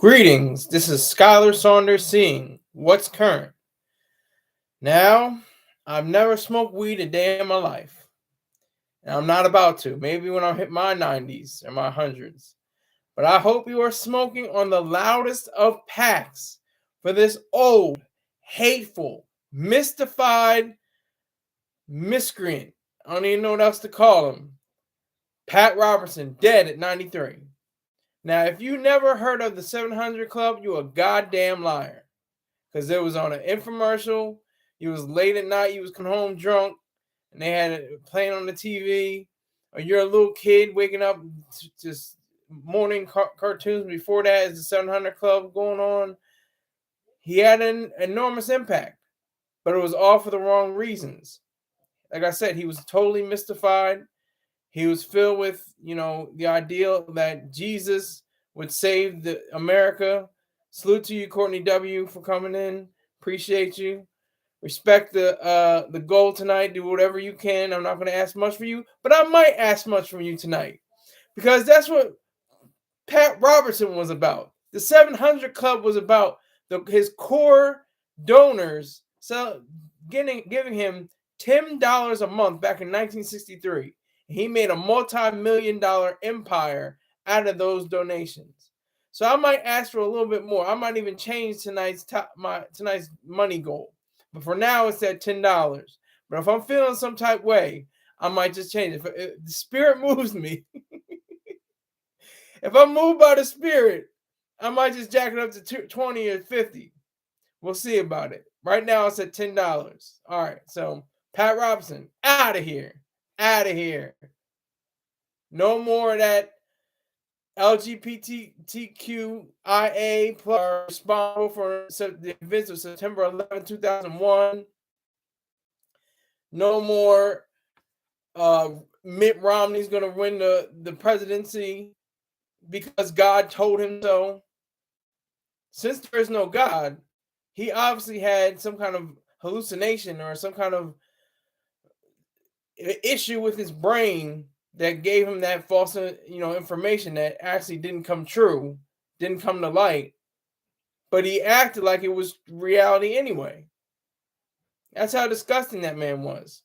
Greetings, this is Skyler Saunders seeing what's current. Now, I've never smoked weed a day in my life, and I'm not about to, maybe when I hit my 90s or my hundreds. But I hope you are smoking on the loudest of packs for this old, hateful, mystified miscreant. I don't even know what else to call him. Pat Robertson, dead at 93. Now, if you never heard of the 700 Club, you're a goddamn liar. Because it was on an infomercial. He was late at night. He was coming home drunk. And they had it playing on the TV. Or you're a little kid waking up to just morning cartoons. Before that is the 700 Club going on. He had an enormous impact. But it was all for the wrong reasons. Like I said, he was totally mystified. He was filled with, the ideal that Jesus would save America. Salute to you, Courtney W., for coming in. Appreciate you. Respect the goal tonight. Do whatever you can. I'm not going to ask much for you, but I might ask much from you tonight. Because that's what Pat Robertson was about. The 700 Club was about his core donors giving him $10 a month back in 1963. He made a multi-million-dollar empire out of those donations. So I might ask for a little bit more. I might even change tonight's money goal. But for now, it's at $10. But if I'm feeling some type way, I might just change it. If the spirit moves me, if I'm moved by the spirit, I might just jack it up to 20 or 50. We'll see about it. Right now, it's at $10. All right. So Pat Robertson, out of here. Out of here. No more of that LGBTQIA plus responsible for the events of September 11, 2001. No more Mitt Romney's going to win the presidency because God told him so. Since there is no God, he obviously had some kind of hallucination or some kind of issue with his brain that gave him that false, information that actually didn't come true, didn't come to light, but he acted like it was reality anyway. That's how disgusting that man was.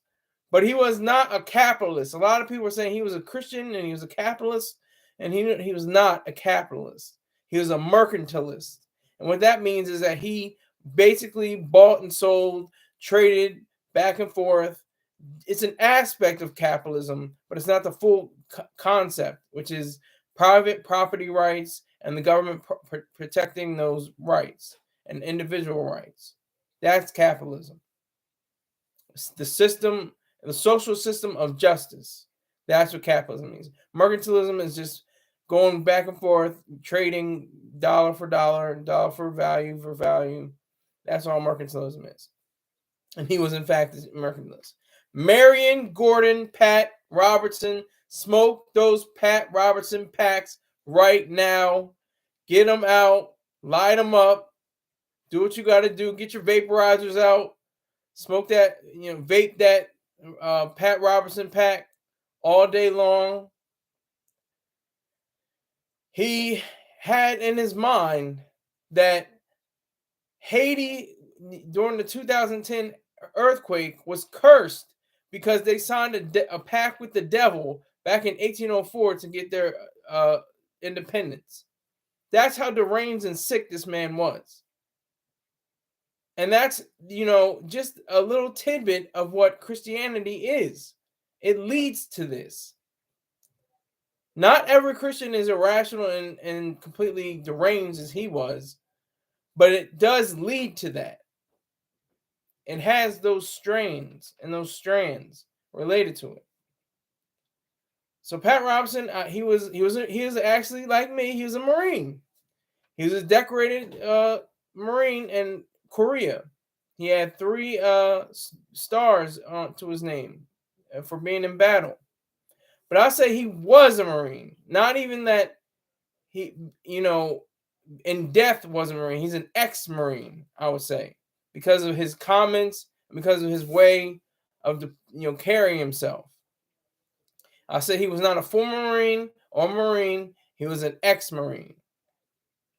But he was not a capitalist. A lot of people were saying he was a Christian and he was a capitalist, and he was not a capitalist. He was a mercantilist. And what that means is that he basically bought and sold, traded back and forth. It's an aspect of capitalism, but it's not the full concept, which is private property rights and the government protecting those rights and individual rights. That's capitalism. It's the system, the social system of justice. That's what capitalism means. Mercantilism is just going back and forth, trading dollar for dollar, dollar for value. That's all mercantilism is. And he was, in fact, a mercantilist. Marion, Gordon, Pat Robertson, smoke those Pat Robertson packs right now. Get them out. Light them up. Do what you got to do. Get your vaporizers out. Smoke that, vape that Pat Robertson pack all day long. He had in his mind that Haiti, during the 2010 earthquake, was cursed because they signed a pact with the devil back in 1804 to get their independence. That's how deranged and sick this man was. And that's, just a little tidbit of what Christianity is. It leads to this. Not every Christian is irrational and completely deranged as he was, but it does lead to that. It has those strains and those strands related to it. So Pat Robertson, he was actually like me. He was a Marine. He was a decorated Marine in Korea. He had 3 stars to his name for being in battle. But I say he was a Marine. Not even that he, in death was a Marine. He's an ex-Marine, I would say, because of his comments, because of his way of carrying himself. I say he was not a former Marine or Marine. He was an ex-Marine.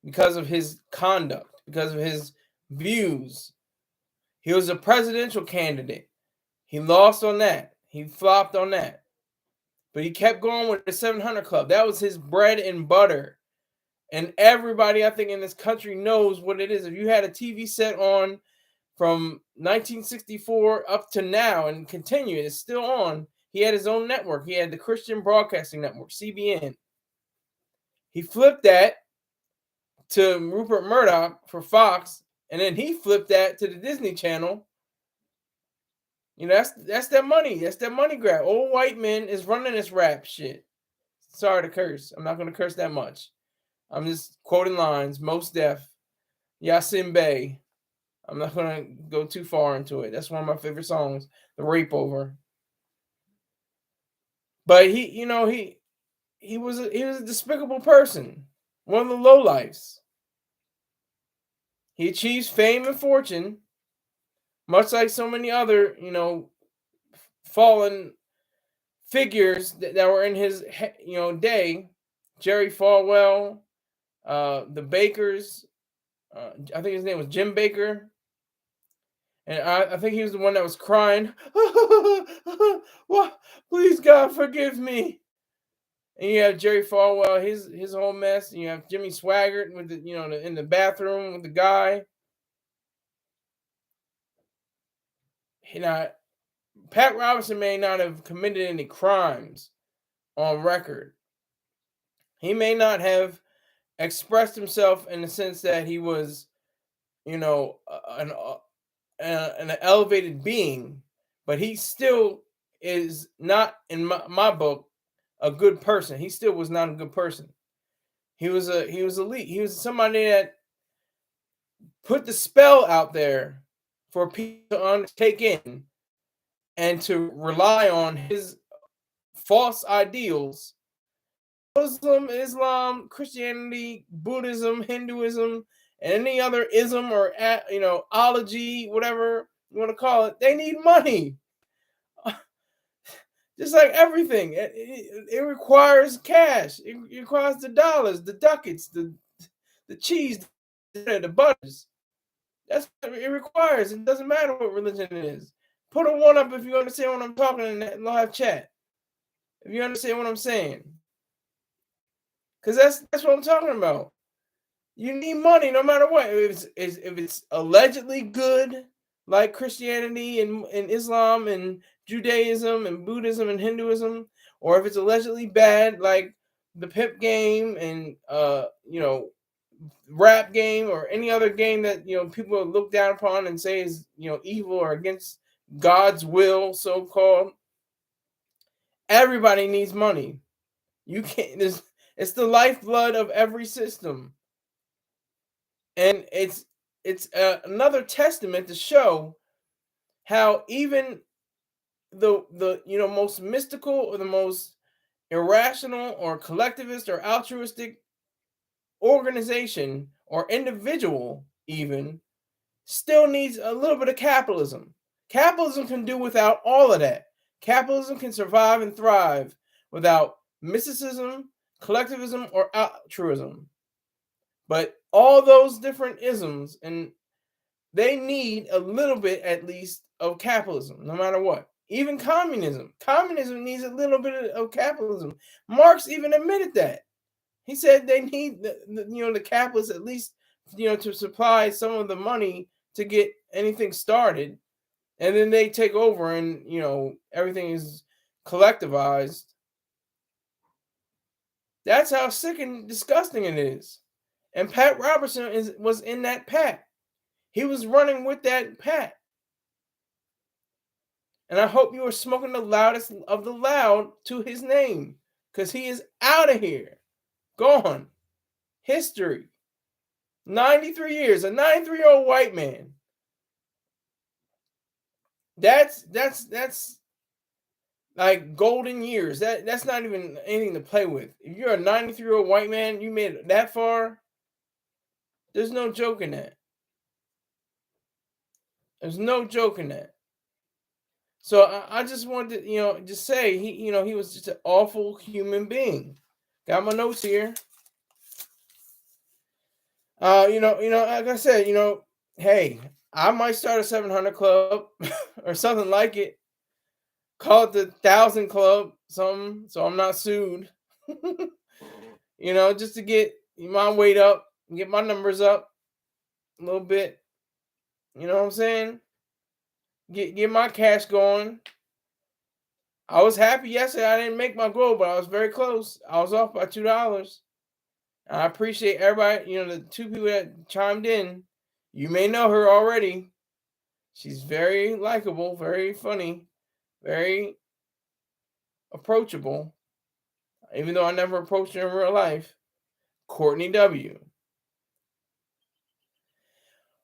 because of his conduct, because of his views. He was a presidential candidate. He lost on that. He flopped on that. But he kept going with the 700 Club. That was his bread and butter. And everybody, I think, in this country knows what it is. If you had a TV set on from 1964 up to now and continue, it's still on. He had his own network. He had the Christian Broadcasting Network, CBN. He flipped that to Rupert Murdoch for Fox, and then he flipped that to the Disney Channel. You know, that's that money. That's that money grab. Old white men is running this rap shit. Sorry to curse. I'm not going to curse that much. I'm just quoting lines. Mos Def, Yasin Bey. I'm not going to go too far into it. That's one of my favorite songs, The Rape Over. But he was a despicable person. One of the lowlifes. He achieves fame and fortune, much like so many other, fallen figures that were in his, day. Jerry Falwell, the Bakers. I think his name was Jim Baker. And I think he was the one that was crying. Please, God, forgive me. And you have Jerry Falwell, his whole mess. And you have Jimmy Swaggart with the, in the bathroom with the guy. Pat Robertson may not have committed any crimes on record. He may not have expressed himself in the sense that he was, an elevated being, but he still is not, in my book, a good person. He still was not a good person. He was elite. He was somebody that put the spell out there for people to take in and to rely on his false ideals. Muslim, Islam, Christianity, Buddhism, Hinduism, and any other ism or ology, whatever you want to call it, they need money. Just like everything, it requires cash. It requires the dollars, the ducats, the cheese, the butters. That's what it requires. It doesn't matter what religion it is. Put a one up if you understand what I'm talking in that live chat. If you understand what I'm saying. Because that's what I'm talking about. You need money no matter what. If it's allegedly good, like Christianity and Islam and Judaism and Buddhism and Hinduism, or if it's allegedly bad, like the pimp game and rap game or any other game that people look down upon and say is evil or against God's will, so called. Everybody needs money. You can't. It's the lifeblood of every system, and it's another testament to show how even the most mystical or the most irrational or collectivist or altruistic organization or individual even still needs a little bit of capitalism. Capitalism can do without all of that. Capitalism can survive and thrive without mysticism, collectivism, or altruism. But all those different isms, and they need a little bit at least of capitalism, no matter what. Even communism. Communism needs a little bit of capitalism. Marx even admitted that. He said they need the capitalists at least to supply some of the money to get anything started, and then they take over and everything is collectivized. That's how sick and disgusting it is. And Pat Robertson was in that pat. He was running with that pat. And I hope you are smoking the loudest of the loud to his name, because he is out of here. Gone. History. 93 years. A 93-year-old white man. That's like golden years. That's not even anything to play with. If you're a 93-year-old white man, you made it that far, there's no joke in that. There's no joke in that. So I just wanted to, just say he was just an awful human being. Got my notes here. Like I said, hey, I might start a 700 club or something like it. Call it the 1,000 club, something, so I'm not sued. Just to get my weight up, get my numbers up a little bit. You know what I'm saying? Get my cash going. I was happy yesterday. I didn't make my goal, but I was very close. I was off by $2. I appreciate everybody. The two people that chimed in. You may know her already. She's very likable, very funny, very approachable. Even though I never approached her in real life. Courtney W.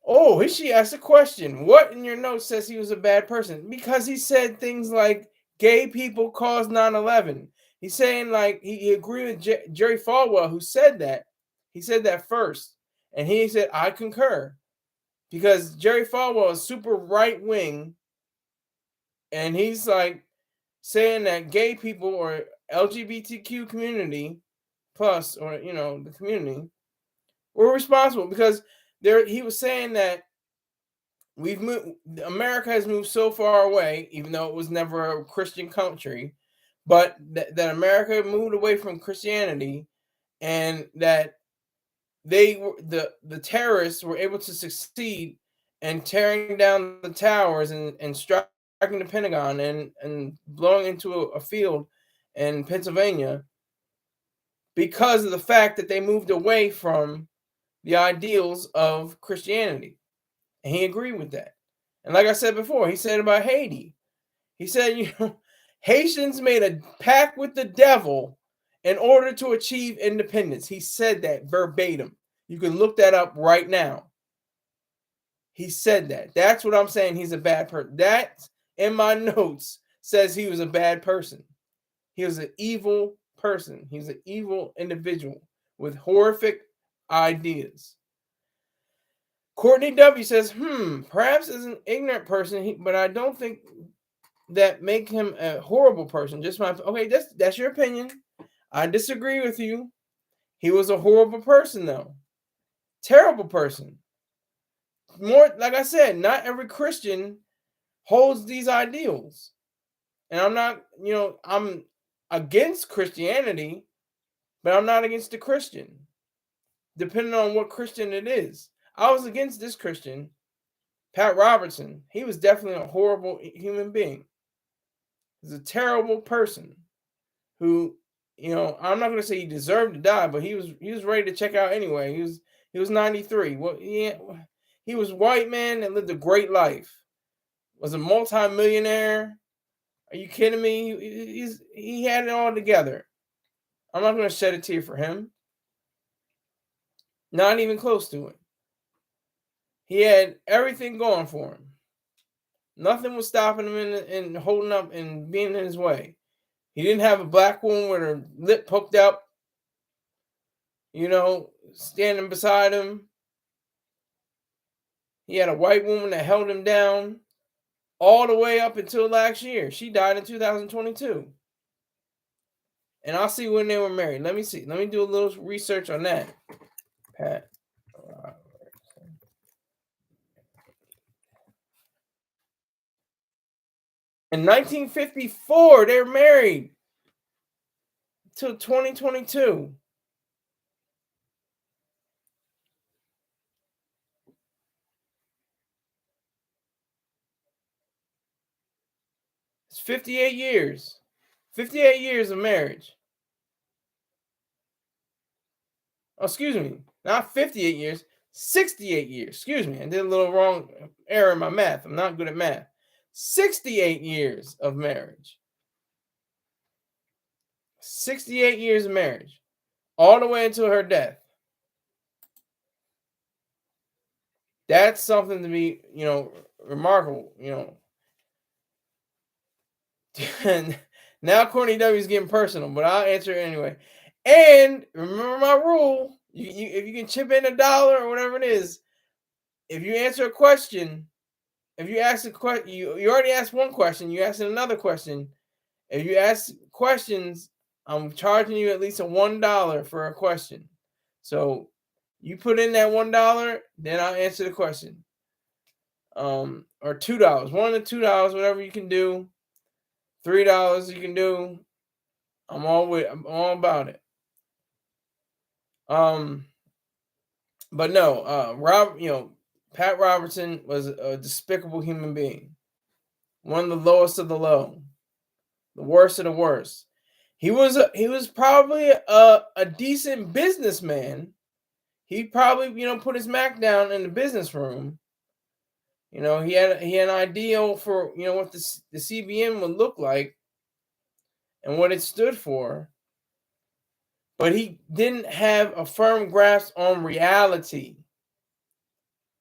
Oh, she asked a question. What in your notes says he was a bad person? Because he said things like gay people caused 9/11. He's saying like he agreed with Jerry Falwell, who said that. He said that first. And he said, I concur. Because Jerry Falwell is super right wing. And he's like saying that gay people or LGBTQ community plus, or the community, were responsible because he was saying that America has moved so far away, even though it was never a Christian country, but that America moved away from Christianity, and that the terrorists were able to succeed in tearing down the towers and striking the Pentagon and blowing into a field in Pennsylvania because of the fact that they moved away from the ideals of Christianity. And he agreed with that. And like I said before, he said about Haiti, he said, Haitians made a pact with the devil in order to achieve independence. He said that verbatim. You can look that up right now. He said that. That's what I'm saying. He's a bad person. That in my notes says he was a bad person. He was an evil person. He's an evil individual with horrific ideas. Courtney W says, perhaps as an ignorant person, but I don't think that make him a horrible person. Just okay, that's your opinion. I disagree with you. He was a horrible person, though. Terrible person. More, like I said, not every Christian holds these ideals. And I'm not, I'm against Christianity, but I'm not against the Christian, depending on what Christian it is. I was against this Christian, Pat Robertson. He was definitely a horrible human being. He's a terrible person who, I'm not going to say he deserved to die, but he was ready to check out anyway. He was 93. Well, he was white man and lived a great life. Was a multi-millionaire. Are you kidding me? He had it all together. I'm not going to shed a tear for him. Not even close to it. He had everything going for him. Nothing was stopping him and holding up and being in his way. He didn't have a black woman with her lip poked out, standing beside him. He had a white woman that held him down all the way up until last year. She died in 2022. And I'll see when they were married. Let me see. Let me do a little research on that. Pat Robertson. In 1954, they were married till 2022. It's 58 years. 58 years of marriage. Oh, excuse me. Not 58 years. 68 years. Excuse me. I did a little wrong error in my math. I'm not good at math. 68 years of marriage. 68 years of marriage. All the way until her death. That's something to be, remarkable, And now Courtney W is getting personal, but I'll answer it anyway. And remember my rule: if you can chip in $1 or whatever it is, if you answer a question, if you ask a question, you already asked one question, you asked another question. If you ask questions, I'm charging you at least $1 for a question. So You put in that $1, then I'll answer the question. Or $2, $1 to $2, whatever you can do. $3 you can do. I'm all about it. But no, Pat Robertson was a despicable human being. One of the lowest of the low, the worst of the worst. He was probably a decent businessman. He probably, put his Mac down in the business room. He had an ideal for, what the CBN would look like and what it stood for. But he didn't have a firm grasp on reality.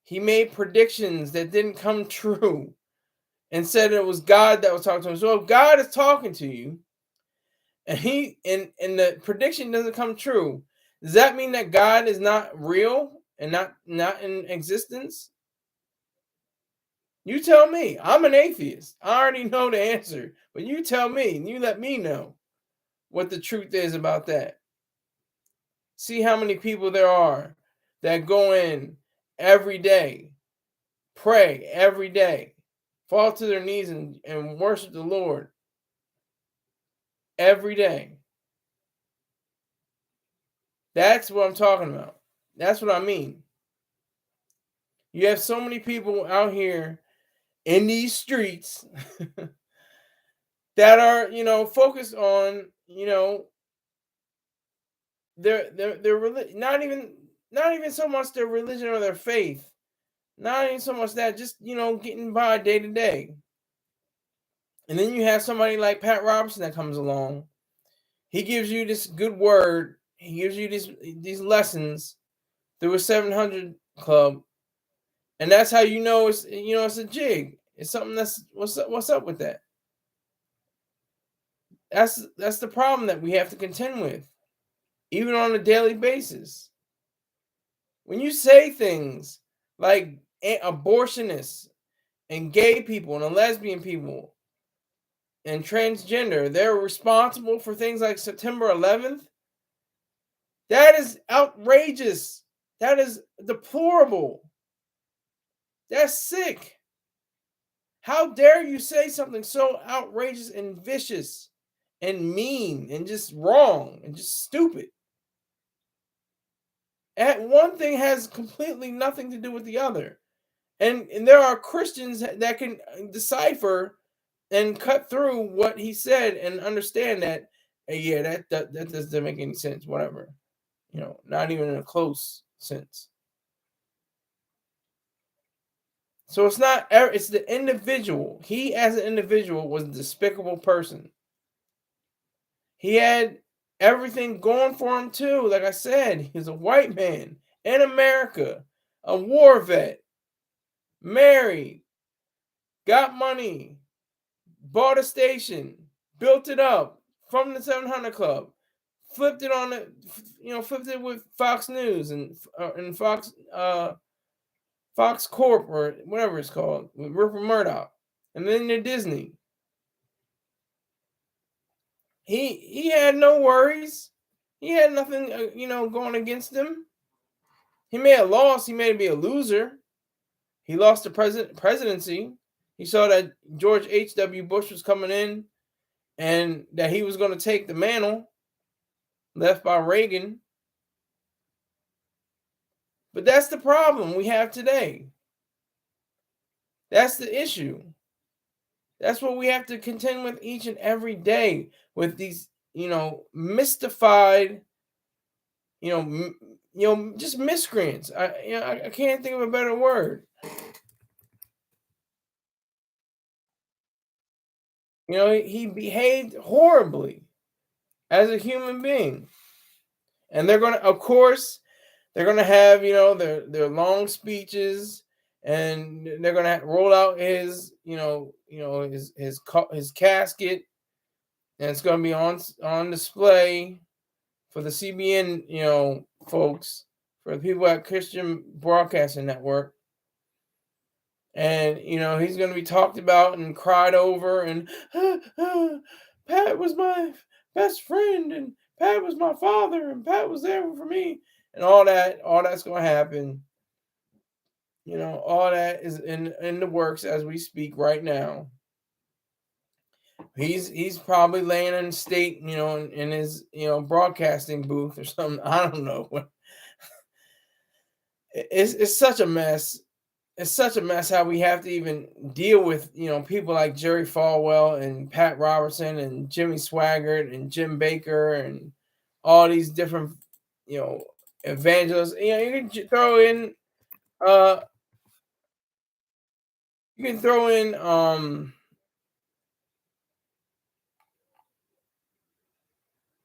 He made predictions that didn't come true and said it was God that was talking to him. So if God is talking to you and the prediction doesn't come true, does that mean that God is not real and not in existence? You tell me. I'm an atheist. I already know the answer, but you tell me and you let me know what the truth is about that. See how many people there are that go in every day, pray every day, fall to their knees and worship the Lord every day. That's what I'm talking about. That's what I mean. You have so many people out here in these streets that are, focused on, their religion, not even so much their religion or their faith, not even so much that, just getting by day to day. And then you have somebody like Pat Robertson that comes along. He gives you this good word. He gives you these lessons through a 700 club, and that's how it's it's a jig. It's something that's what's up with that. That's the problem that we have to contend with, even on a daily basis. When you say things like abortionists and gay people and lesbian people and transgender, they're responsible for things like September 11th. That is outrageous. That is deplorable. That's sick. How dare you say something so outrageous and vicious and mean and just wrong and just stupid? And one thing has completely nothing to do with the other. And there are Christians that can decipher and cut through what he said and understand that, yeah, that doesn't make any sense, whatever. Not even in a close sense. So it's the individual. He, as an individual, was a despicable person. He had everything going for him too. Like I said, he's a white man in America, a war vet, married, got money, bought a station, built it up from the 700 Club, flipped it with Fox News and Fox Corp or whatever it's called, with Rupert Murdoch, and then to Disney. He had no worries. He had nothing, going against him. He may have lost. He may be a loser. He lost the presidency. He saw that George H.W. Bush was coming in and that he was going to take the mantle left by Reagan. But that's the problem we have today. That's the issue. That's what we have to contend with each and every day, with these, mystified, just miscreants. I can't think of a better word. He behaved horribly as a human being. And they're going to, of course, they're going to have, their long speeches, and they're going to roll out his casket, and it's going to be on display for the CBN, folks, for the people at Christian Broadcasting Network. And, he's going to be talked about and cried over, and Pat was my best friend, and Pat was my father, and Pat was there for me. and all that's going to happen. All that is in the works as we speak right now. He's probably laying in state, in his broadcasting booth or something. I don't know. It's such a mess. It's such a mess how we have to even deal with people like Jerry Falwell and Pat Robertson and Jimmy Swaggart and Jim Baker and all these different you know evangelists. You can throw in uh you can throw in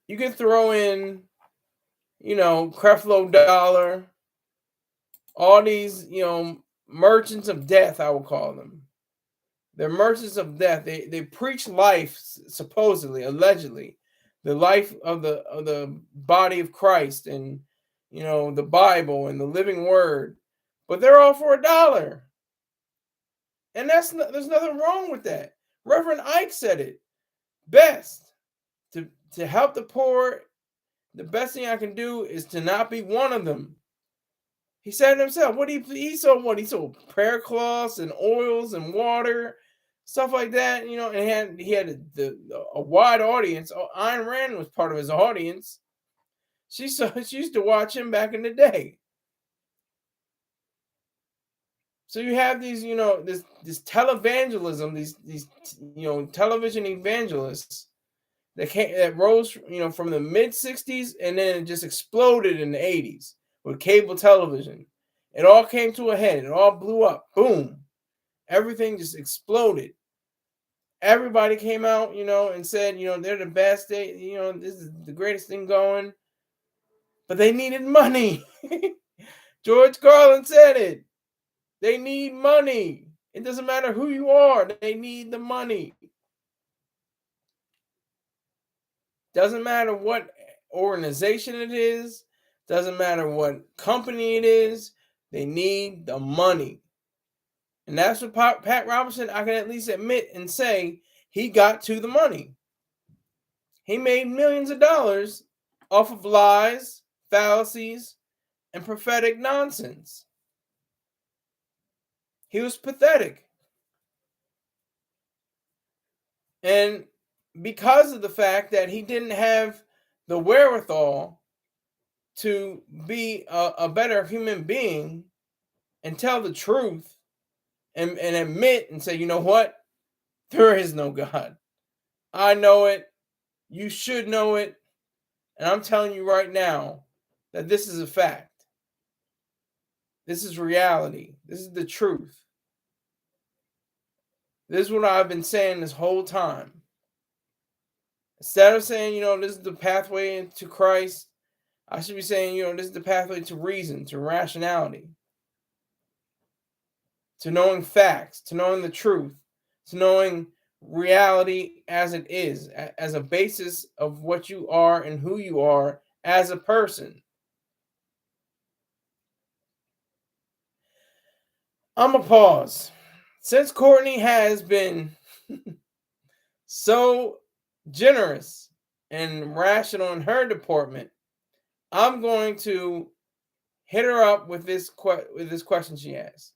you can throw in Creflo Dollar, all these merchants of death, I will call them. They're merchants of death. They preach life, supposedly, allegedly, the life of the body of Christ, and the Bible and the living word, but they're all for $1, and there's nothing wrong with that. Reverend Ike said it best: to help the poor, the best thing I can do is to not be one of them. He said it himself. He sold what? He sold prayer cloths and oils and water, stuff like that. And he had a wide audience. Oh, Ayn Rand was part of his audience. She used to watch him back in the day. So you have these, this televangelism, these television evangelists that rose, from the mid-60s, and then it just exploded in the 80s with cable television. It all came to a head. It all blew up. Boom. Everything just exploded. Everybody came out, and said, they're the best. This is the greatest thing going. But they needed money. George Carlin said it. They need money. It doesn't matter who you are. They need the money. Doesn't matter what organization it is. Doesn't matter what company it is. They need the money. And that's what Pat Robertson, I can at least admit and say, he got to the money. He made millions of dollars off of lies, fallacies, and prophetic nonsense. He was pathetic. And because of the fact that he didn't have the wherewithal to be a better human being and tell the truth and admit and say, you know what? There is no God. I know it. You should know it. And I'm telling you right now that this is a fact. This is reality. This is the truth. This is what I've been saying this whole time. Instead of saying, this is the pathway to Christ, I should be saying, this is the pathway to reason, to rationality, to knowing facts, to knowing the truth, to knowing reality as it is, as a basis of what you are and who you are as a person. I'm going to pause. Since Courtney has been so generous and rational in her deportment, I'm going to hit her up with this question she asked.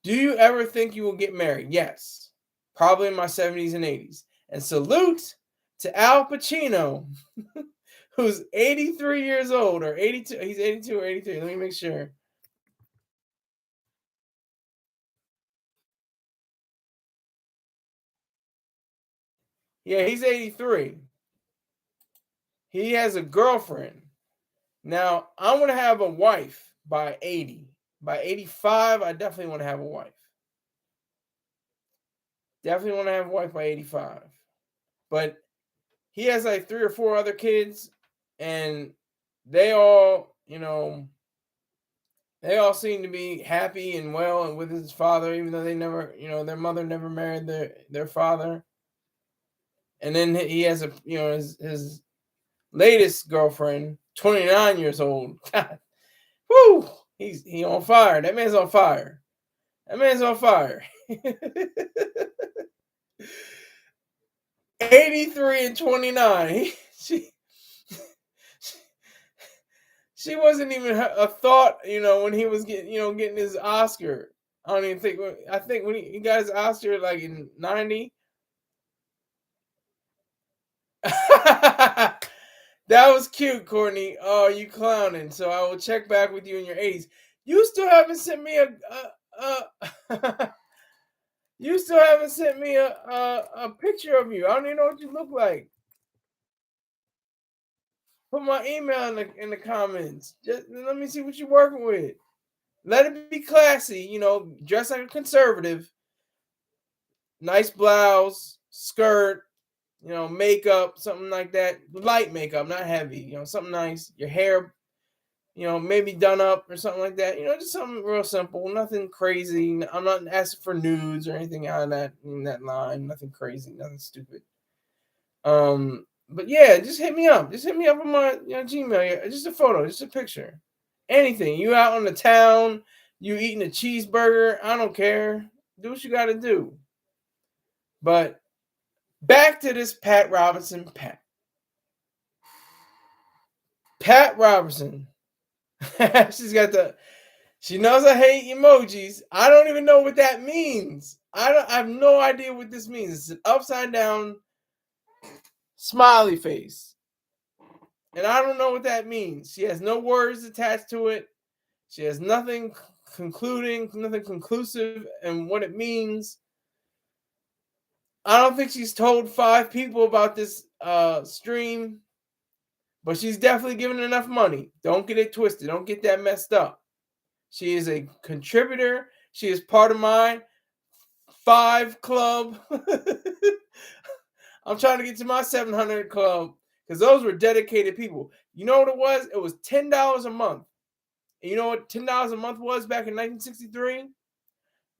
Do you ever think you will get married? Yes. Probably in my 70s and 80s. And salute to Al Pacino, who's 83 years old, or 82. He's 82 or 83. Let me make sure. Yeah, he's 83. He has a girlfriend. Now, I want to have a wife by 80. By 85, I definitely want to have a wife. Definitely want to have a wife by 85. But he has like 3 or 4 other kids, and they all, they all seem to be happy and well and with his father, even though they never, their mother never married their father. And then he has his latest girlfriend, 29 years old. God, whoo, he on fire. That man's on fire. That man's on fire. 83 and 29. She wasn't even a thought, when he was getting his Oscar. I don't even think. I think when he got his Oscar like in '90. That was cute, Courtney. Oh, you clowning. So I will check back with you in your 80s. You still haven't sent me you still haven't sent me a picture of you. I don't even know what you look like. Put my email in the comments. Just let me see what you're working with. Let it be classy, dress like a conservative. Nice blouse, skirt, makeup, something like that. Light makeup, not heavy, something nice. Your hair, maybe done up or something like that. Just something real simple, nothing crazy. I'm not asking for nudes or anything out of that line. Nothing crazy, nothing stupid. But yeah, just hit me up. Just hit me up on my Gmail. Just a photo, just a picture. Anything. You out on the town, you eating a cheeseburger, I don't care. Do what you gotta do. But back to this Pat Robertson. Pat Robertson. She knows I hate emojis. I don't even know what that means. I have no idea what this means. It's an upside down smiley face. And I don't know what that means. She has no words attached to it. She has nothing nothing conclusive and what it means. I don't think she's told 5 people about this stream, but she's definitely given enough money. Don't get it twisted. Don't get that messed up. She is a contributor. She is part of my 5 club. I'm trying to get to my 700 club because those were dedicated people. You know what it was? It was $10 a month. And you know what $10 a month was back in 1963?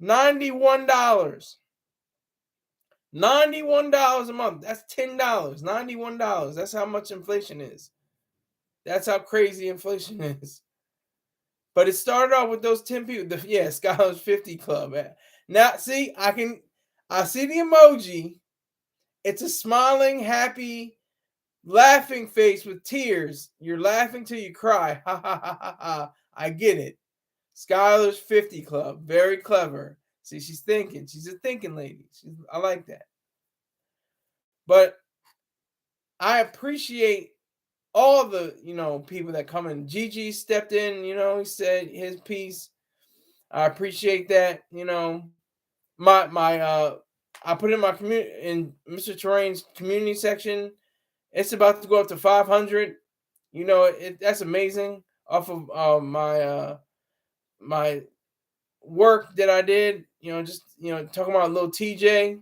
$91. $91 a month. That's $10. $91. That's how much inflation is. That's how crazy inflation is. But it started off with those 10 people. Skyler's 50 Club. Now, see, I see the emoji. It's a smiling, happy, laughing face with tears. You're laughing till you cry. Ha ha ha ha ha. I get it. Skyler's 50 Club. Very clever. See, she's thinking. She's a thinking lady. I like that. But I appreciate all the, people that come in. Gigi stepped in, he said his piece. I appreciate that, I put in my community in Mr. Terrain's community section. It's about to go up to 500. That's amazing off of my work that I did. Talking about little TJ.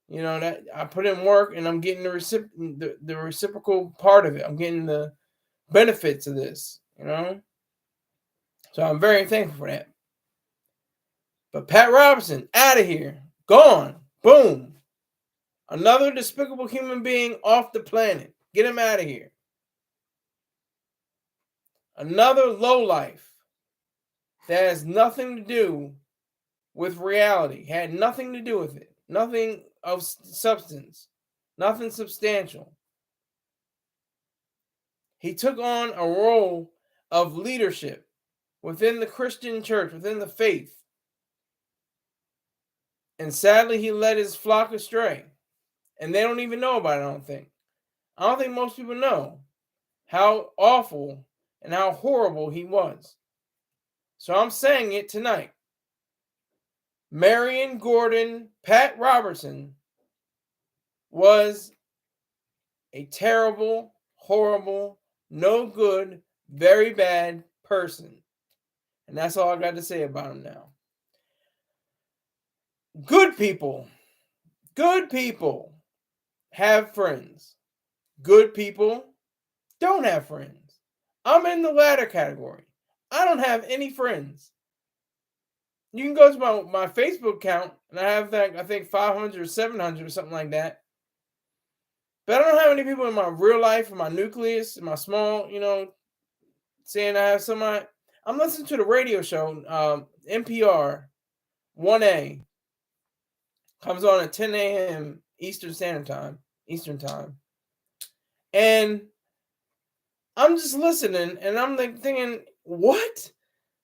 That I put in work and I'm getting the reciprocal part of it. I'm getting the benefits of this. So I'm very thankful for that. But Pat Robertson, out of here, gone, boom. Another despicable human being off the planet. Get him out of here. Another lowlife that has nothing to do with reality. Had nothing to do with it. Nothing of substance. Nothing substantial. He took on a role of leadership within the Christian church, within the faith. And sadly, he led his flock astray. And they don't even know about it, I don't think. I don't think most people know how awful and how horrible he was. So I'm saying it tonight. Marion Gordon, Pat Robertson was a terrible, horrible, no good, very bad person. And that's all I got to say about him now. Good people have friends. Good people don't have friends. I'm in the latter category. I don't have any friends. You can go to my Facebook account, and I have that, I think 500 or 700 or something like that. But I don't have any people in my real life, in my nucleus, in my small, saying I have somebody. I'm listening to the radio show, NPR 1A. Comes on at 10 a.m. Eastern Time. And I'm just listening and I'm like thinking, what?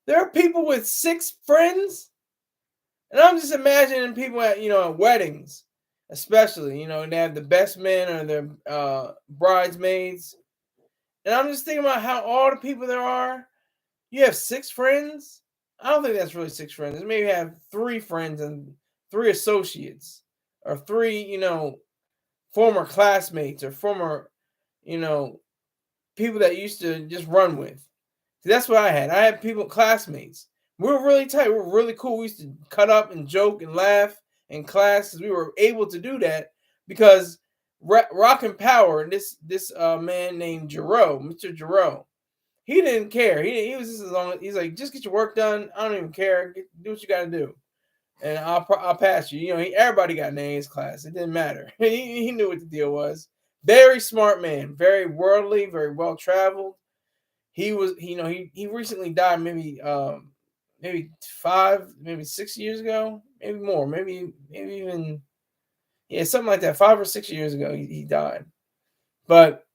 There are people with 6 friends? And I'm just imagining people at, at weddings, especially, and they have the best men or their bridesmaids. And I'm just thinking about how all the people there are. You have 6 friends? I don't think that's really 6 friends. Maybe have 3 friends and 3 associates, or 3, former classmates, or former, you know, people that used to just run with. See, that's what I had. I had people, classmates. We were really tight. We were really cool. We used to cut up and joke and laugh in class because we were able to do that because Rock and Power, this man named Jerome, Mr. Jerome, he didn't care. He was just as long as he's like, just get your work done. I don't even care. Do what you got to do, and I'll pass you. Everybody got an A in his class. It didn't matter. He knew what the deal was. Very smart man, very worldly, very well traveled. He was, he recently died, maybe 5, maybe 6 years ago, maybe more, maybe even, yeah, something like that. 5 or 6 years ago, he died. But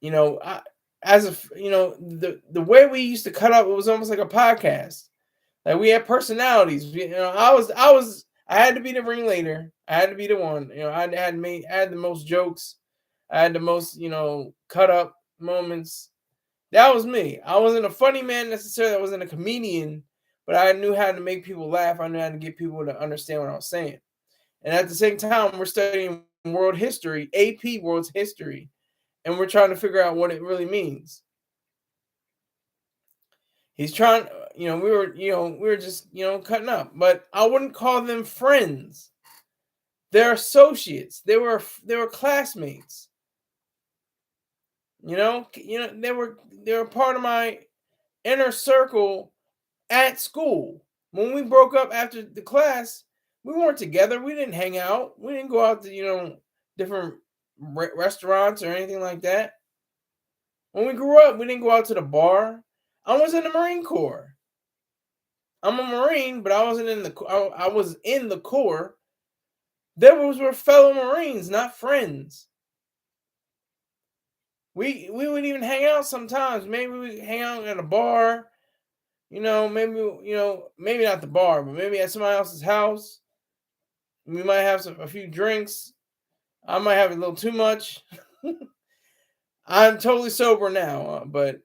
I, as a, the way we used to cut up, it was almost like a podcast. Like we had personalities. I had to be the ringleader. I had to be the one. I had the most jokes. I had the most, cut up moments. That was me. I wasn't a funny man necessarily. I wasn't a comedian, but I knew how to make people laugh. I knew how to get people to understand what I was saying. And at the same time, we're studying world history, AP World History, and we're trying to figure out what it really means. He's trying, we were just, cutting up, but I wouldn't call them friends. They're associates. They were classmates. They were part of my inner circle at school. When we broke up after the class, we weren't together. We didn't hang out. We didn't go out to, different restaurants or anything like that. When we grew up, we didn't go out to the bar. I was in the Marine Corps. I'm a Marine, but I wasn't in the. I was in the Corps. Were fellow Marines, not friends. We would even hang out sometimes. Maybe we hang out at a bar. Maybe not the bar, but maybe at somebody else's house. We might have a few drinks. I might have a little too much. I'm totally sober now, but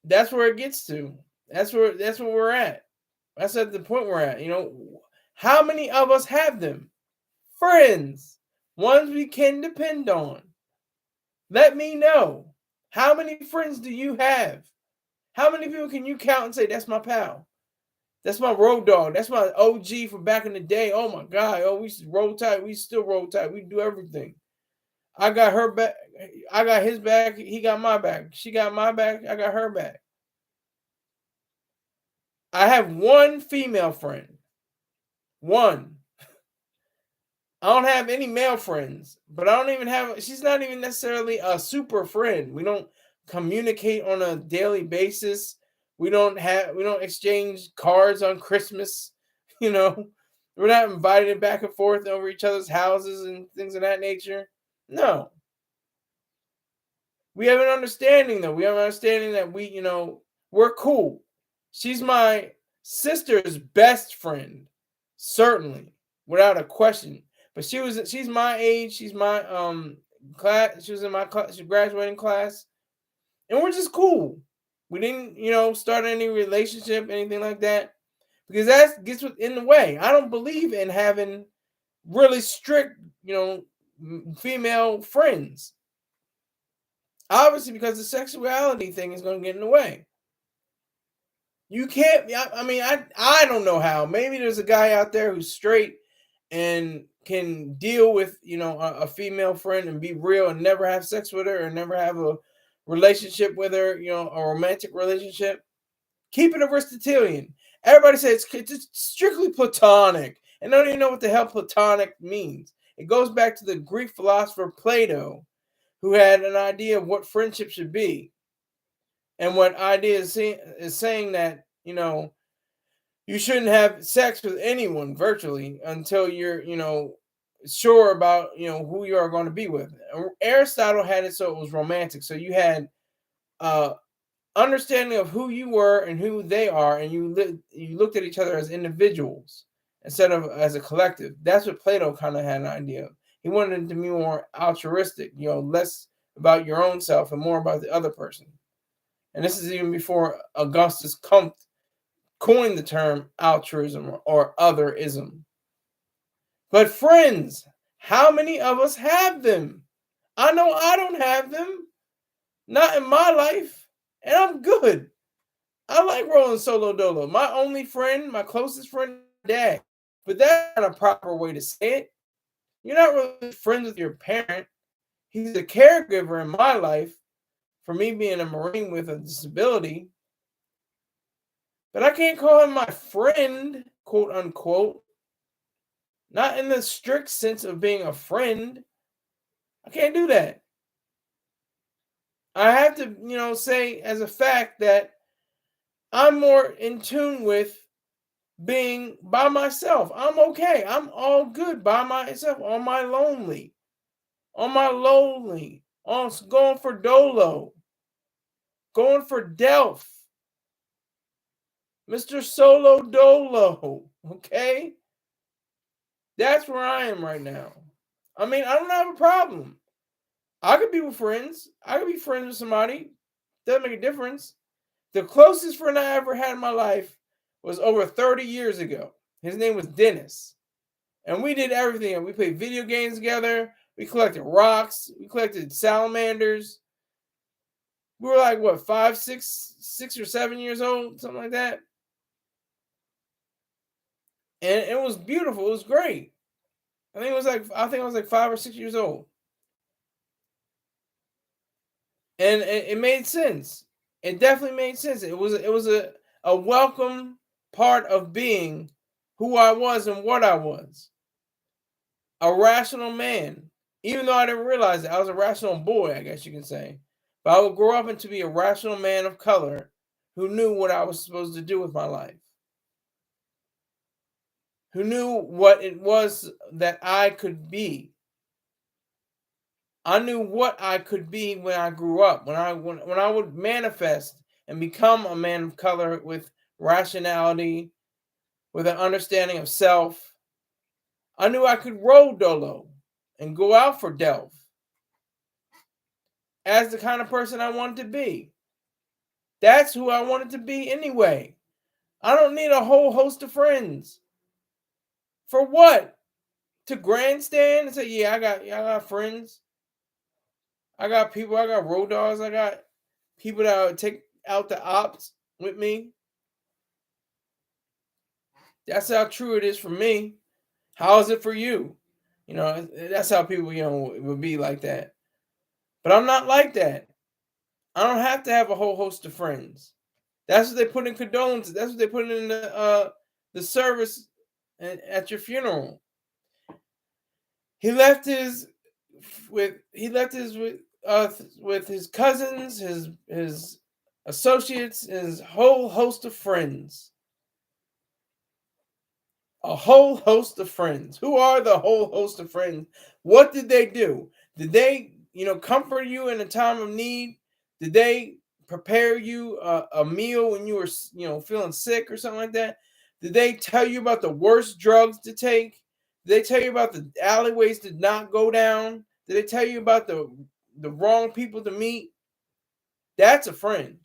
that's where it gets to. That's where we're at. That's at the point we're at. How many of us have them? Friends, ones we can depend on. Let me know. How many friends do you have? How many people can you count and say, that's my pal? That's my road dog. That's my OG from back in the day. Oh my God. Oh, we used to roll tight. We still roll tight. We do everything. I got her back. I got his back. He got my back. She got my back. I got her back. I have one female friend. One. I don't have any male friends, but I don't even have, she's not even necessarily a super friend. We don't communicate on a daily basis. We don't exchange cards on Christmas. We're not invited back and forth over each other's houses and things of that nature. No. We have an understanding though. We have an understanding that we're cool. She's my sister's best friend, certainly, without a question. But she's my age. She's my class. She was in my class. She's graduating class, and we're just cool. We didn't, start any relationship, anything like that, because that gets in the way. I don't believe in having really strict, female friends. Obviously, because the sexuality thing is going to get in the way. You can't. I mean, I don't know how. Maybe there's a guy out there who's straight and can deal with a female friend and be real and never have sex with her and never have a relationship with her, a romantic relationship. Keep it Aristotelian. Everybody says it's strictly platonic, and don't even know what the hell platonic means. It goes back to the Greek philosopher Plato, who had an idea of what friendship should be, and what idea is saying that you shouldn't have sex with anyone virtually until you're sure about who you are going to be with. Aristotle had it so it was romantic. So you had understanding of who you were and who they are, and you looked at each other as individuals instead of as a collective. That's what Plato kind of had an idea of. He wanted it to be more altruistic, less about your own self and more about the other person. And this is even before Augustus Comte coined the term altruism or otherism. But friends, how many of us have them? I know I don't have them. Not in my life. And I'm good. I like rolling solo dolo. My only friend, my closest friend, dad. But that's not a proper way to say it. You're not really friends with your parent. He's a caregiver in my life for me being a Marine with a disability. But I can't call him my friend, quote unquote. Not in the strict sense of being a friend. I can't do that. I have to, say as a fact that I'm more in tune with being by myself. I'm okay. I'm all good by myself, on my lonely, on going for dolo, going for Delph, Mr. Solo Dolo. Okay? That's where I am right now. I mean, I don't have a problem. I could be with friends. I could be friends with somebody. Doesn't make a difference. The closest friend I ever had in my life was over 30 years ago. His name was Dennis. And we did everything. We played video games together. We collected rocks. We collected salamanders. We were like, what, 5, 6 or 7 years old? Something like that. And it was beautiful. It was great. I think I was like 5 or 6 years old. And it made sense. It definitely made sense. It was a welcome part of being who I was and what I was. A rational man. Even though I didn't realize it, I was a rational boy, I guess you can say. But I would grow up into be a rational man of color who knew what I was supposed to do with my life. Who knew what it was that I could be. I knew what I could be when I grew up. When I would manifest and become a man of color with rationality, with an understanding of self, I knew I could roll dolo and go out for Delph as the kind of person I wanted to be. That's who I wanted to be anyway. I don't need a whole host of friends. For what? To grandstand and say, yeah, I got friends. I got people, I got road dogs, I got people that would take out the ops with me. That's how true it is for me. How is it for you? That's how people, would be like that. But I'm not like that. I don't have to have a whole host of friends. That's what they put in condolences. That's what they put in the service at your funeral. He left his with his cousins, his associates, his whole host of friends. A whole host of friends. Who are the whole host of friends? What did they do? Did they, comfort you in a time of need? Did they prepare you a meal when you were, feeling sick or something like that? Did they tell you about the worst drugs to take? Did they tell you about the alleyways to not go down? Did they tell you about the wrong people to meet? That's a friend.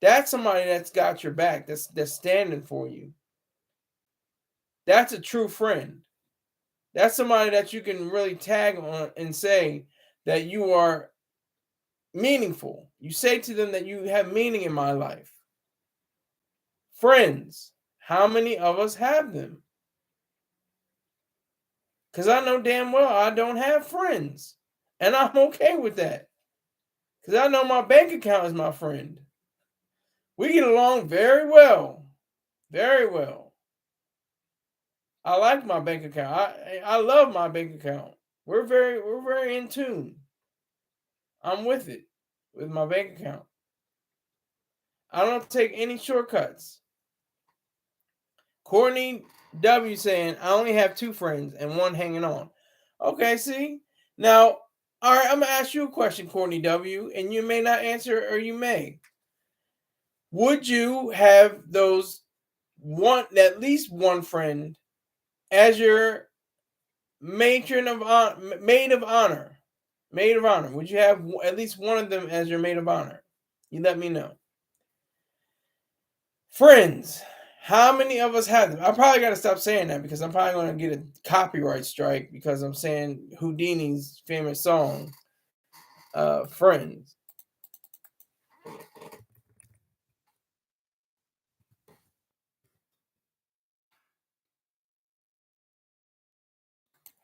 That's somebody that's got your back. That's standing for you. That's a true friend. That's somebody that you can really tag on and say that you are meaningful. You say to them that you have meaning in my life. Friends, how many of us have them? Because I know damn well I don't have friends. And I'm okay with that. Because I know my bank account is my friend. We get along very well. Very well. I like my bank account. I love my bank account. We're very in tune. I'm with it, with my bank account. I don't take any shortcuts. Courtney W saying, I only have 2 friends and one hanging on. Okay, see? Now, all right, I'm gonna ask you a question, Courtney W, and you may not answer or you may. Would you have those one at least one friend as your matron of honor, maid of honor? Maid of honor. Would you have at least one of them as your maid of honor? You let me know. Friends. How many of us have them? I probably got to stop saying that because I'm probably going to get a copyright strike because I'm saying Houdini's famous song, Friends.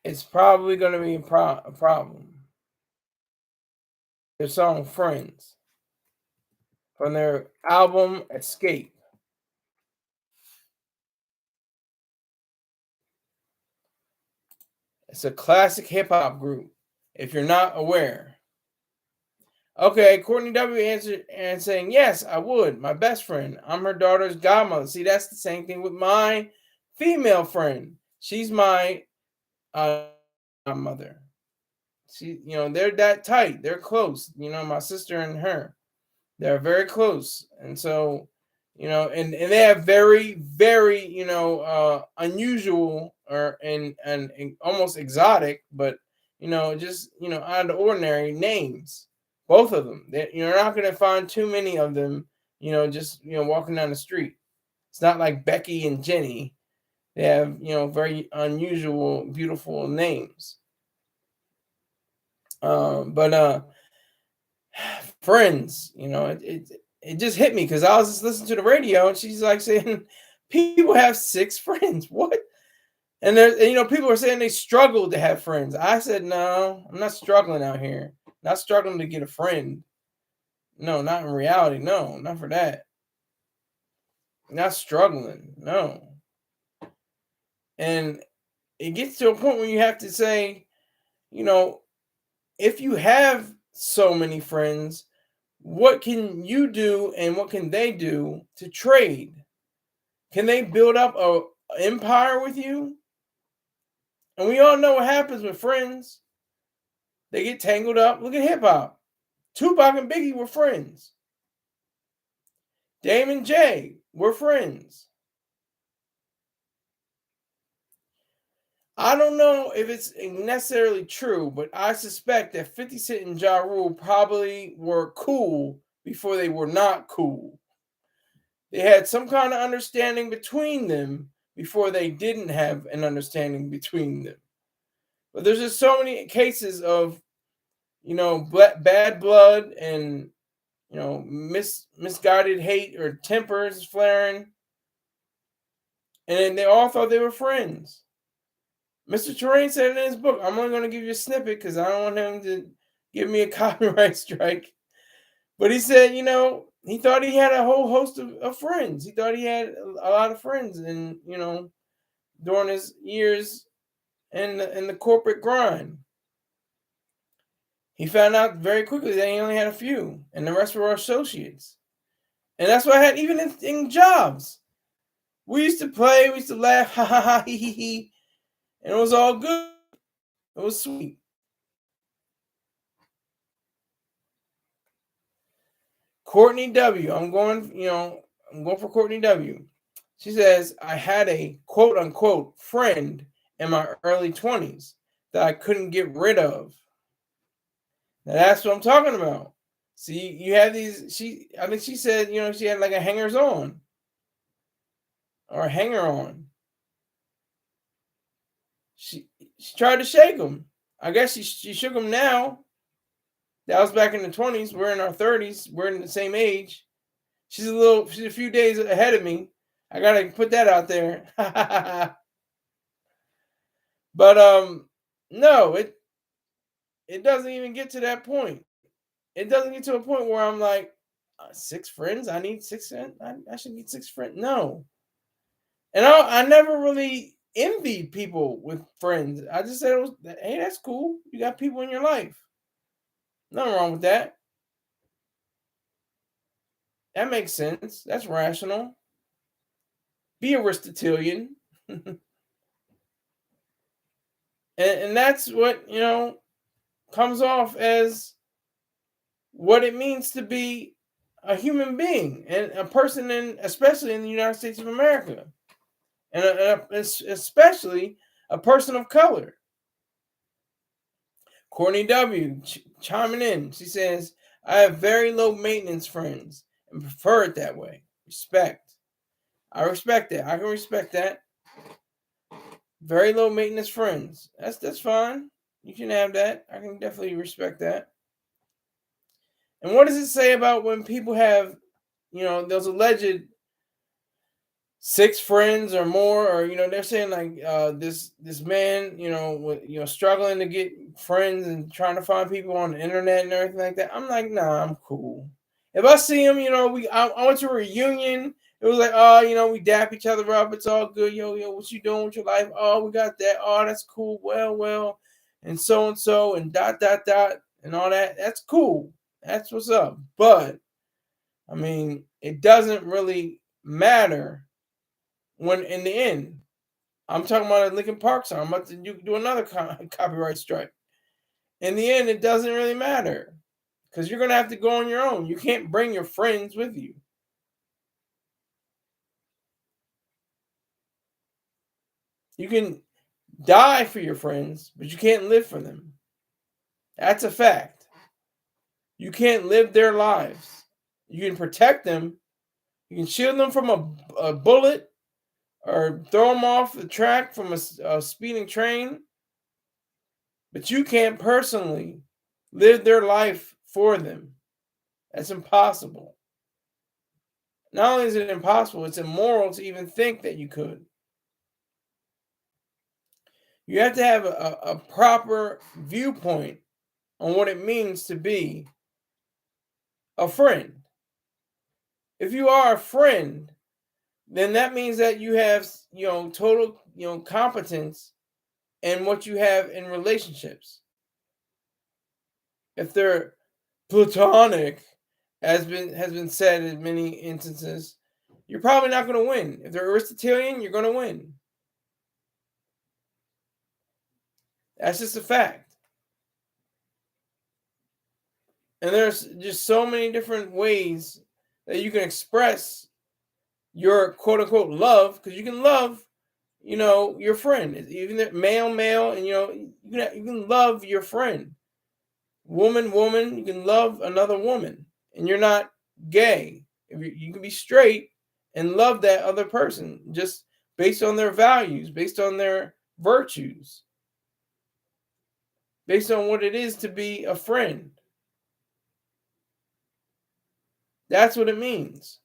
It's probably going to be a problem. Their song Friends from their album Escape. It's a classic hip hop group, if you're not aware. Okay, Courtney W answered and saying, yes, I would. My best friend. I'm her daughter's godmother. See, that's the same thing with my female friend. She's my godmother. They're that tight. They're close. My sister and her. They're very close. And so, and they have very, very, unusual and almost exotic, but just out of the ordinary names. Both of them. You're not going to find too many of them. Just walking down the street. It's not like Becky and Jenny. They have very unusual, beautiful names. But friends, it just hit me because I was just listening to the radio and she's like saying people have 6 friends. What? And there, people are saying they struggle to have friends. I said, no, I'm not struggling out here. Not struggling to get a friend. No, not in reality. No, not for that. Not struggling. No. And it gets to a point where you have to say, if you have so many friends, what can you do and what can they do to trade? Can they build up a empire with you? And we all know what happens with friends. They get tangled up. Look at hip hop. Tupac and Biggie were friends. Dame and Jay were friends. I don't know if it's necessarily true, but I suspect that 50 Cent and Ja Rule probably were cool before they were not cool. They had some kind of understanding between them before they didn't have an understanding between them. But there's just so many cases of, bad blood and, misguided hate or tempers flaring. And they all thought they were friends. Mr. Terrain said in his book, I'm only going to give you a snippet because I don't want him to give me a copyright strike. But he said, he thought he had a whole host of friends. He thought he had a lot of friends, and during his years in the corporate grind, he found out very quickly that he only had a few, and the rest were associates. And that's what I had even in jobs. We used to play, we used to laugh, ha ha ha, he, and it was all good. It was sweet. Courtney W. I'm going for Courtney W. She says, I had a quote unquote friend in my early 20s that I couldn't get rid of. Now that's what I'm talking about. See, you have these, I think she said, she had like a hangers on or a hanger on. She tried to shake him. I guess she shook him now. That was back in the 20s. We're in our 30s. We're in the same age. She's a few days ahead of me. I gotta put that out there. But no, it doesn't even get to that point. It doesn't get to a point where I'm like, 6 friends. I need 6 friends. I should need 6 friends. No, and I never really envied people with friends. I just said, hey, that's cool. You got people in your life. Nothing wrong with that. That makes sense. That's rational. Be Aristotelian. And that's what, comes off as what it means to be a human being and a person, especially in the United States of America, and especially a person of color. Courtney W. Chiming in, she says, I have very low maintenance friends and prefer it that way. Respect. I respect that. I can respect that. Very low maintenance friends. That's fine. You can have that. I can definitely respect that. And what does it say about when people have, those alleged 6 friends or more, or they're saying like this man, struggling to get friends and trying to find people on the internet and everything like that. I'm like, nah, I'm cool. If I see him, I went to a reunion. It was like, oh, we dap each other up. It's all good. Yo, what you doing with your life? Oh, we got that. Oh, that's cool. Well, and so and dot and all that. That's cool. That's what's up. But I mean, it doesn't really matter when in the end. I'm talking about a Linkin Park song. I'm about to do another copyright strike. In the end, it doesn't really matter because you're going to have to go on your own. You can't bring your friends with you. You can die for your friends, but you can't live for them. That's a fact. You can't live their lives. You can protect them. You can shield them from a bullet or throw them off the track from a speeding train. But you can't personally live their life for them. That's impossible. Not only is it impossible, it's immoral to even think that you could. You have to have a proper viewpoint on what it means to be a friend. If you are a friend, then that means that you have, total, competence in what you have in relationships. If they're platonic, has been said in many instances, you're probably not going to win. If they're Aristotelian, you're going to win. That's just a fact. And there's just so many different ways that you can express your quote unquote love, because you can love, your friend, even male, and you can love your friend, woman, you can love another woman, and you're not gay. You can be straight and love that other person just based on their values, based on their virtues, based on what it is to be a friend. That's what it means.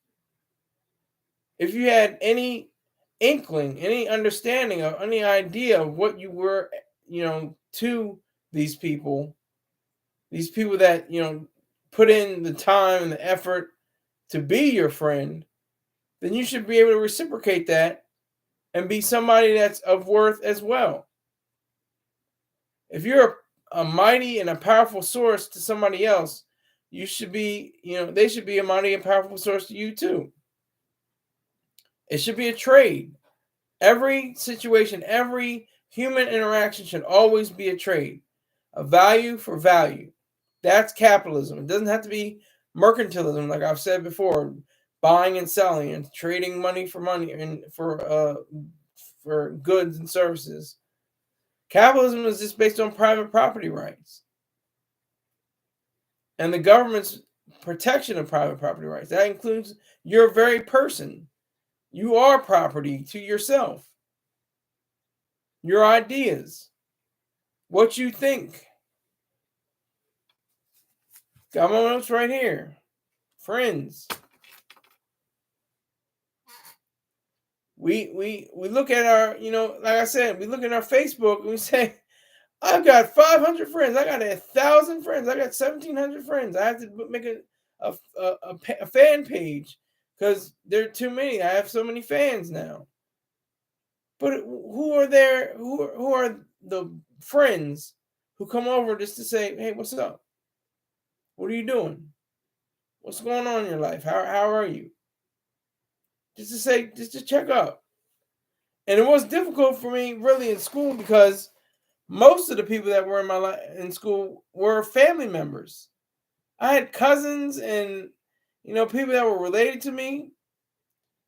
If you had any inkling, any understanding of any idea of what you were, to these people that, put in the time and the effort to be your friend, then you should be able to reciprocate that and be somebody that's of worth as well. If you're a mighty and a powerful source to somebody else, you should be, they should be a mighty and powerful source to you too. It should be a trade. Every situation, every human interaction should always be a trade, a value for value. That's capitalism. It doesn't have to be mercantilism, like I've said before, buying and selling and trading money and for goods and services. Capitalism is just based on private property rights and the government's protection of private property rights. That includes your very person. You are property to yourself, your ideas, what you think. Got my notes right here. Friends. We look at our, like I said, we look at our Facebook and we say, I've got 500 friends. I got 1,000 friends. I got 1,700 friends. I have to make a fan page because there are too many. I have so many fans now. But who are there? Who are the friends who come over just to say, hey, what's up? What are you doing? What's going on in your life? How are you? Just to check up. And it was difficult for me really in school because Most of the people that were in my life in school were family members. I had cousins and people that were related to me.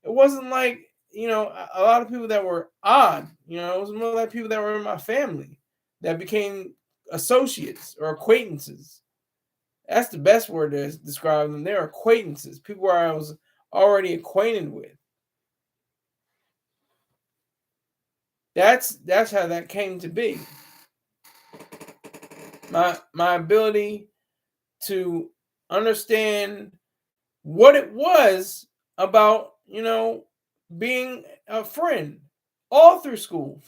It wasn't like a lot of people that were odd. It was more like people that were in my family that became associates or acquaintances. That's the best word to describe them. They're acquaintances, people where I was already acquainted with. That's how that came to be. My ability to understand what it was about, being a friend all through school.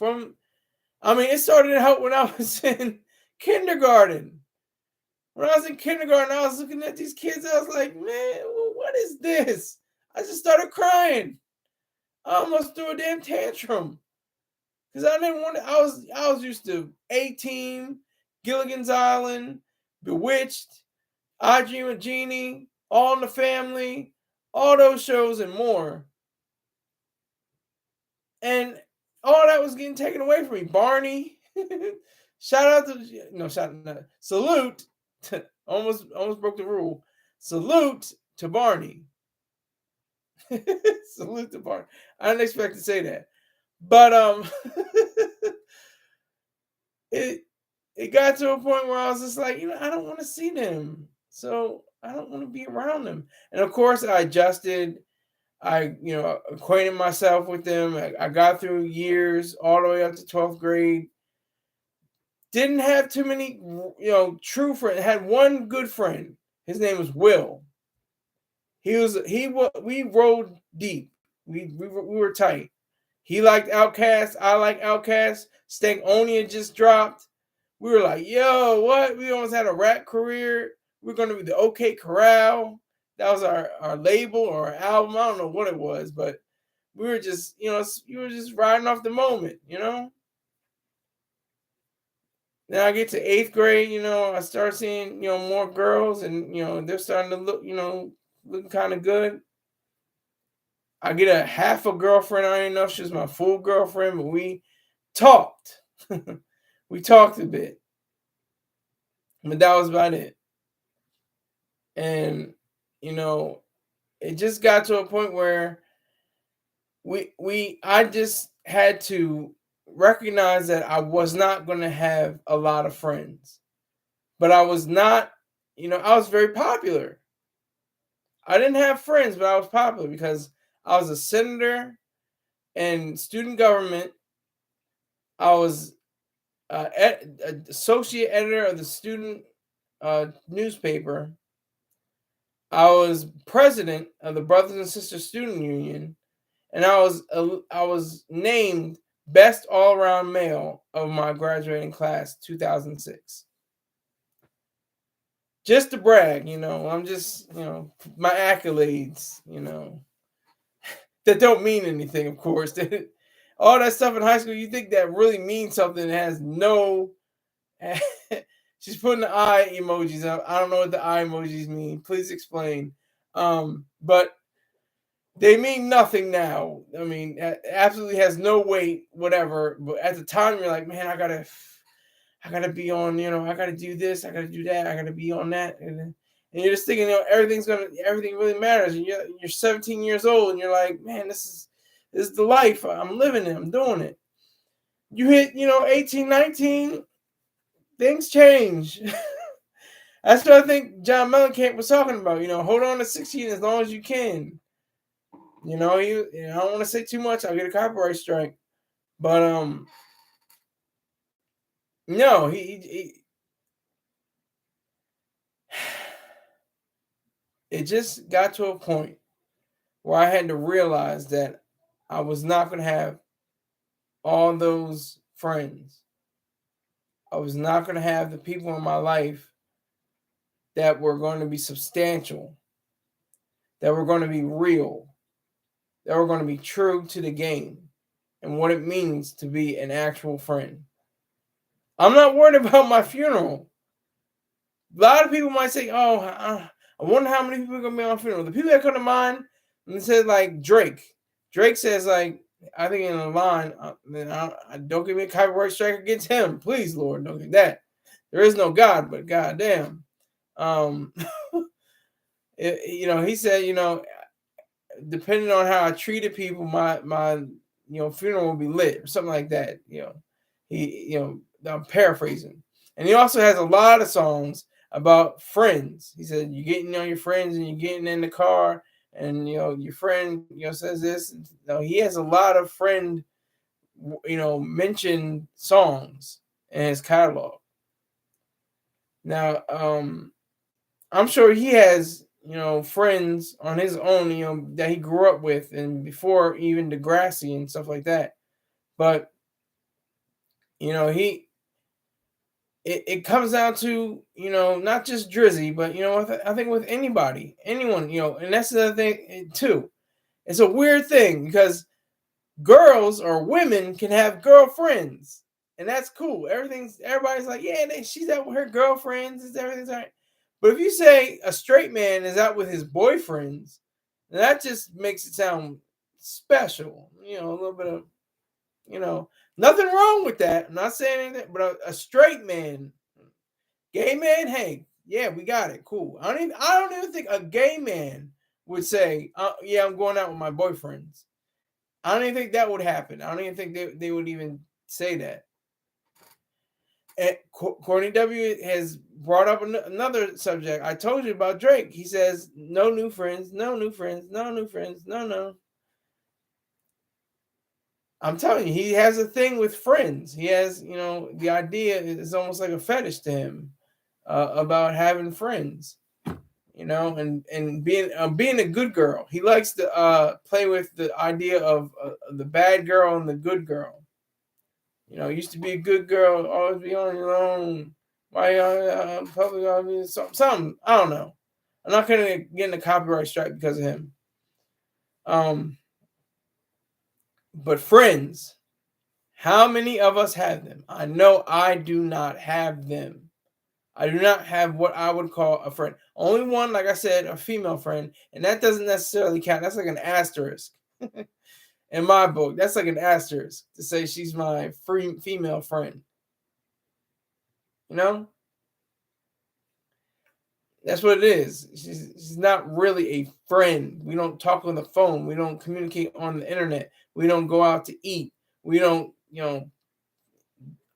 It started out when I was in kindergarten. When I was in kindergarten, I was looking at these kids. I was like, man, what is this? I just started crying. I almost threw a damn tantrum because I didn't want to. I was used to 18, Gilligan's Island, Bewitched, I Dream of Jeannie, All in the Family, all those shows and more. And all that was getting taken away from me. Barney, shout out to salute. almost broke the rule. Salute to Barney. Salute to Barney. I didn't expect to say that, but it got to a point where I was just like, I don't want to see them, so I don't want to be around them. And of course, I adjusted. I, acquainted myself with them. I got through years all the way up to 12th grade. Didn't have too many, true friends. Had one good friend. His name was Will. We rode deep. We were tight. He liked Outkast. I liked Outkast. Stankonia just dropped. We were like, yo, what? We almost had a rap career. We're going to be the OK Corral. That was our label or our album. I don't know what it was, but we were just, you were just riding off the moment, Then I get to 8th grade, I start seeing, more girls and, they're starting to look, looking kind of good. I get a half a girlfriend. I didn't know if she was my full girlfriend, but we talked. We talked a bit. But that was about it. And, it just got to a point where I just had to recognize that I was not going to have a lot of friends. But I was not, I was very popular. I didn't have friends, but I was popular because I was a senator in student government. I was associate editor of the student newspaper. I was president of the Brothers and Sisters Student Union, and I was named best all-around male of my graduating class, 2006. Just to brag, I'm just, my accolades, that don't mean anything, of course. All that stuff in high school, you think that really means something that has no... She's putting the eye emojis up. I don't know what the eye emojis mean. Please explain. But they mean nothing now. It absolutely has no weight, whatever. But at the time, you're like, man, I gotta be on, I gotta do this, I gotta do that, I gotta be on that. And you're just thinking, everything really matters. And you're 17 years old and you're like, man, this is the life. I'm living it, I'm doing it. You hit, 18, 19, things change. That's what I think John Mellencamp was talking about. Hold on to 16 as long as you can. I don't want to say too much. I'll get a copyright strike. But no, he it just got to a point where I had to realize that I was not going to have all those friends. I was not going to have the people in my life that were going to be substantial, that were going to be real, that were going to be true to the game and what it means to be an actual friend. I'm not worried about my funeral. A lot of people might say, oh, I wonder how many people are going to be on my funeral. The people that come to mind, and it says like Drake. Drake says like, I think in the line, then don't give me a copyright strike against him, please, Lord, don't get that. There is no God, but goddamn, um, he said, depending on how I treated people, my funeral will be lit or something like that. I'm paraphrasing, and he also has a lot of songs about friends. He said, "You're getting on your friends, and you're getting in the car, and your friend says this." He has a lot of friend mentioned songs in his catalog. Now, I'm sure he has friends on his own, that he grew up with, and before even Degrassi and stuff like that. But it comes down to not just Drizzy, but I think with anyone, and that's the other thing too. It's a weird thing because girls or women can have girlfriends, and that's cool. Everybody's like, yeah, she's out with her girlfriends, everything's all right. But if you say a straight man is out with his boyfriends, then that just makes it sound special. A little bit of, nothing wrong with that. I'm not saying anything, but a straight man, gay man, hey, yeah, we got it, cool. I don't even think a gay man would say, yeah, I'm going out with my boyfriends. I don't even think that would happen. I don't even think they would even say that. And Courtney W. has brought up another subject. I told you about Drake. He says, no new friends, no new friends, no new friends, no. I'm telling you, he has a thing with friends. He has, the idea is almost like a fetish to him about having friends. And being a good girl. He likes to play with the idea of the bad girl and the good girl. Used to be a good girl, always be on your own. Why public something? I don't know. I'm not gonna get in a copyright strike because of him. But friends, how many of us have them? I know I do not have them. I do not have what I would call a friend. Only one, like I said, a female friend, and that doesn't necessarily count. That's like an asterisk in my book. That's like an asterisk to say she's my female friend. That's what it is. She's not really a friend. We don't talk on the phone. We don't communicate on the internet. We don't go out to eat. We don't,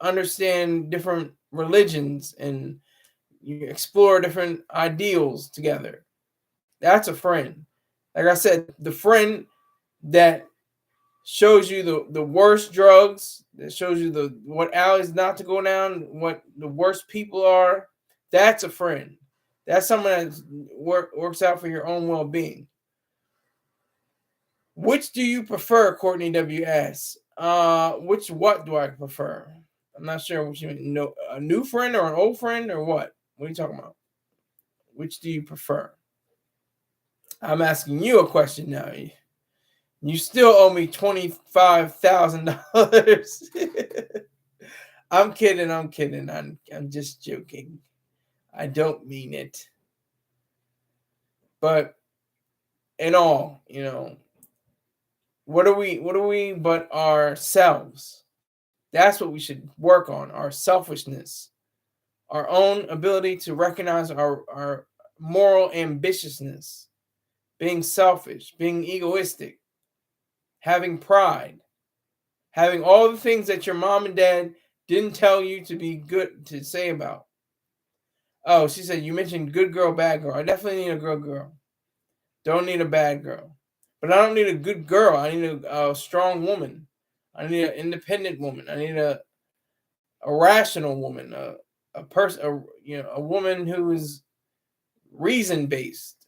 understand different religions and you explore different ideals together. That's a friend. Like I said, the friend that shows you the worst drugs, that shows you what alleys not to go down, what the worst people are. That's a friend. That's someone that works out for your own well-being. Which do you prefer, Courtney W.S.? What do I prefer? I'm not sure what you mean. No, a new friend or an old friend or what? What are you talking about? Which do you prefer? I'm asking you a question now. You still owe me $25,000. I'm kidding. I'm just joking. I don't mean it. But in all, what are we but ourselves? That's what we should work on, our selfishness, our own ability to recognize our moral ambitiousness, being selfish, being egoistic, having pride, having all the things that your mom and dad didn't tell you to be good to say about. Oh, she said, you mentioned good girl, bad girl. I definitely need a good girl. Don't need a bad girl. But I don't need a good girl. I need a strong woman. I need an independent woman. I need a rational woman, a person, a woman who is reason based.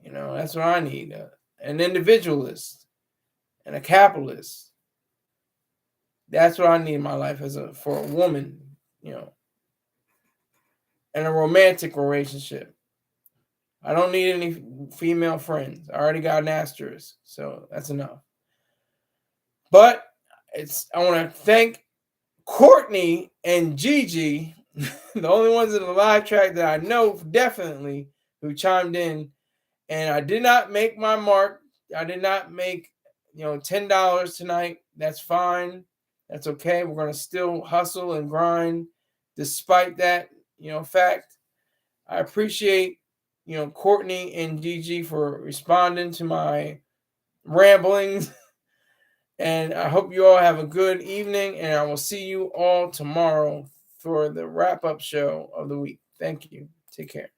That's what I need. An individualist and a capitalist. That's what I need in my life for a woman, and a romantic relationship. I don't need any female friends. I already got an asterisk, so that's enough. But I want to thank Courtney and Gigi, the only ones in the live track that I know definitely who chimed in. And I did not make my mark. I did not make $10 tonight, that's fine. That's okay. We're going to still hustle and grind despite that, fact. I appreciate, Courtney and DG for responding to my ramblings. And I hope you all have a good evening, and I will see you all tomorrow for the wrap-up show of the week. Thank you. Take care.